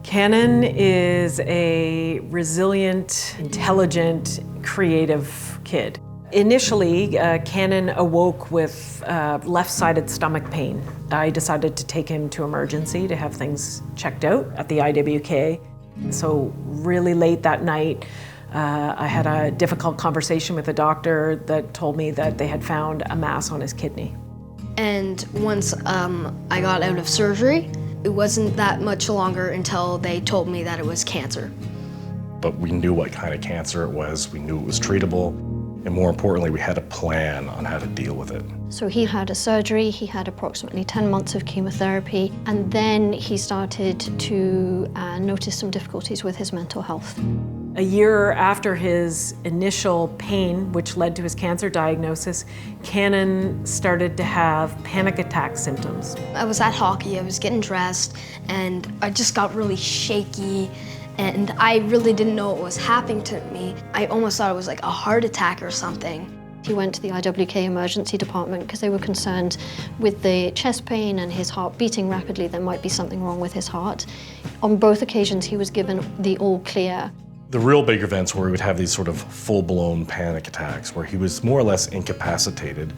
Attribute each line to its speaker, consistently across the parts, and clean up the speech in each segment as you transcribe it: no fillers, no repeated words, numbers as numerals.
Speaker 1: Canon is a resilient, intelligent, creative kid. Initially, Canon awoke with left-sided stomach pain. I decided to take him to emergency to have things checked out at the IWK. So really late that night, I had a difficult conversation with a doctor that told me that they had found a mass on his kidney.
Speaker 2: And once I got out of surgery, it wasn't that much longer until they told me that it was cancer.
Speaker 3: But we knew what kind of cancer it was, we knew it was treatable, and more importantly, we had a plan on how to deal with it.
Speaker 4: So he had a surgery, he had approximately 10 months of chemotherapy, and then he started to notice some difficulties with his mental health.
Speaker 1: A year after his initial pain, which led to his cancer diagnosis, Canon started to have panic attack symptoms.
Speaker 2: I was at hockey, I was getting dressed, and I just got really shaky, and I really didn't know what was happening to me. I almost thought it was like a heart attack or something.
Speaker 4: He went to the IWK emergency department because they were concerned with the chest pain and his heart beating rapidly, there might be something wrong with his heart. On both occasions, he was given the all clear.
Speaker 3: The real big events where he would have these sort of full-blown panic attacks, where he was more or less incapacitated.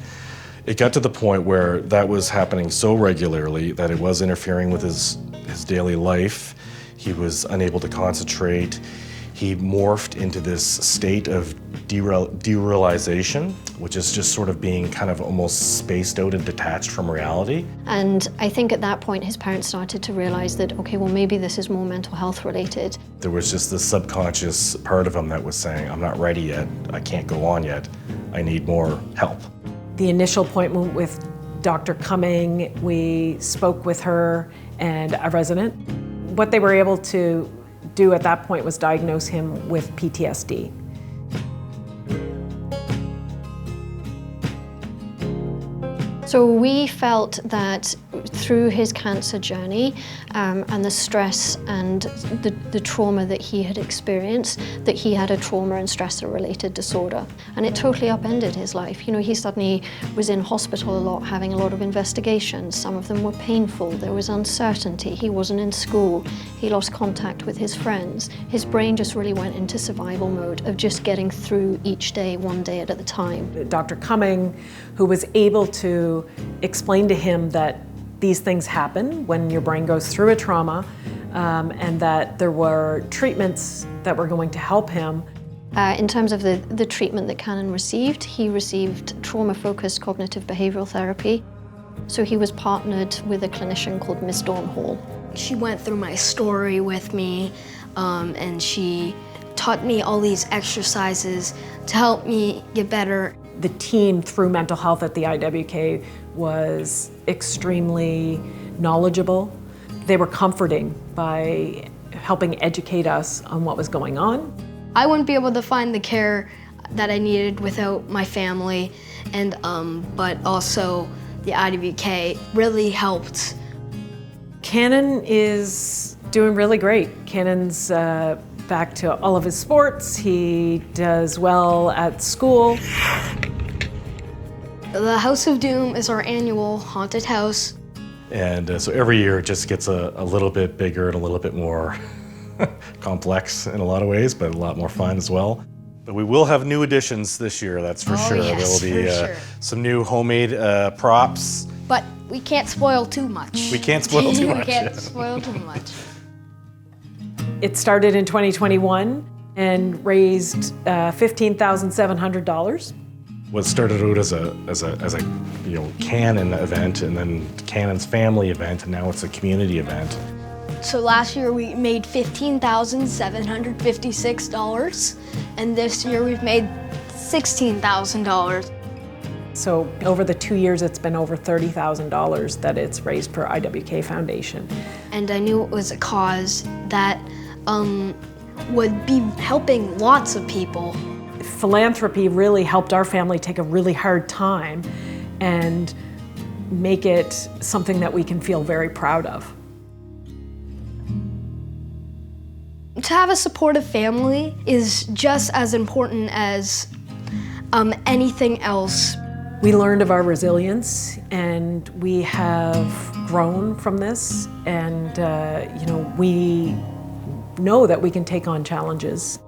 Speaker 3: It got to the point where that was happening so regularly that it was interfering with his daily life. He was unable to concentrate. He morphed into this state of derealization, which is just sort of being kind of almost spaced out and detached from reality.
Speaker 4: And I think at that point his parents started to realize that, okay, well maybe this is more mental health related.
Speaker 3: There was just this subconscious part of him that was saying, I'm not ready yet, I can't go on yet, I need more help.
Speaker 1: The initial appointment with Dr. Cumming, we spoke with her and a resident. What they were able to do at that point was diagnose him with PTSD.
Speaker 4: So we felt that through his cancer journey and the stress and the trauma that he had experienced, that he had a trauma and stressor-related disorder. And it totally upended his life. You know, he suddenly was in hospital a lot, having a lot of investigations. Some of them were painful. There was uncertainty. He wasn't in school. He lost contact with his friends. His brain just really went into survival mode of just getting through each day, one day at a time.
Speaker 1: Dr. Cumming, who was able to explain to him that these things happen when your brain goes through a trauma, and that there were treatments that were going to help him.
Speaker 4: In terms of the treatment that Canon received, he received trauma-focused cognitive behavioral therapy. So he was partnered with a clinician called Miss Dawn Hall.
Speaker 2: She went through my story with me, and she taught me all these exercises to help me get better.
Speaker 1: The team through mental health at the IWK was extremely knowledgeable. They were comforting by helping educate us on what was going on.
Speaker 2: I wouldn't be able to find the care that I needed without my family, and but also the IWK really helped.
Speaker 1: Canon is doing really great. Canon's back to all of his sports. He does well at school.
Speaker 2: The House of Doom is our annual haunted house.
Speaker 3: And so every year it just gets a little bit bigger and a little bit more complex in a lot of ways, but a lot more fun as well. But we will have new additions this year, that's for sure.
Speaker 2: Yes,
Speaker 3: there will be
Speaker 2: sure.
Speaker 3: Some new homemade props.
Speaker 2: But we can't spoil too much.
Speaker 3: We can't spoil too much.
Speaker 2: We can't spoil too much.
Speaker 1: It started in 2021 and raised $15,700.
Speaker 3: What started out as a Canon event, and then Canon's family event, and now it's a community event.
Speaker 2: So last year we made $15,756, and this year we've made $16,000.
Speaker 1: So over the 2 years, it's been over $30,000 that it's raised for IWK Foundation.
Speaker 2: And I knew it was a cause that would be helping lots of people.
Speaker 1: Philanthropy really helped our family take a really hard time and make it something that we can feel very proud of.
Speaker 2: To have a supportive family is just as important as anything else.
Speaker 1: We learned of our resilience, and we have grown from this, and we know that we can take on challenges.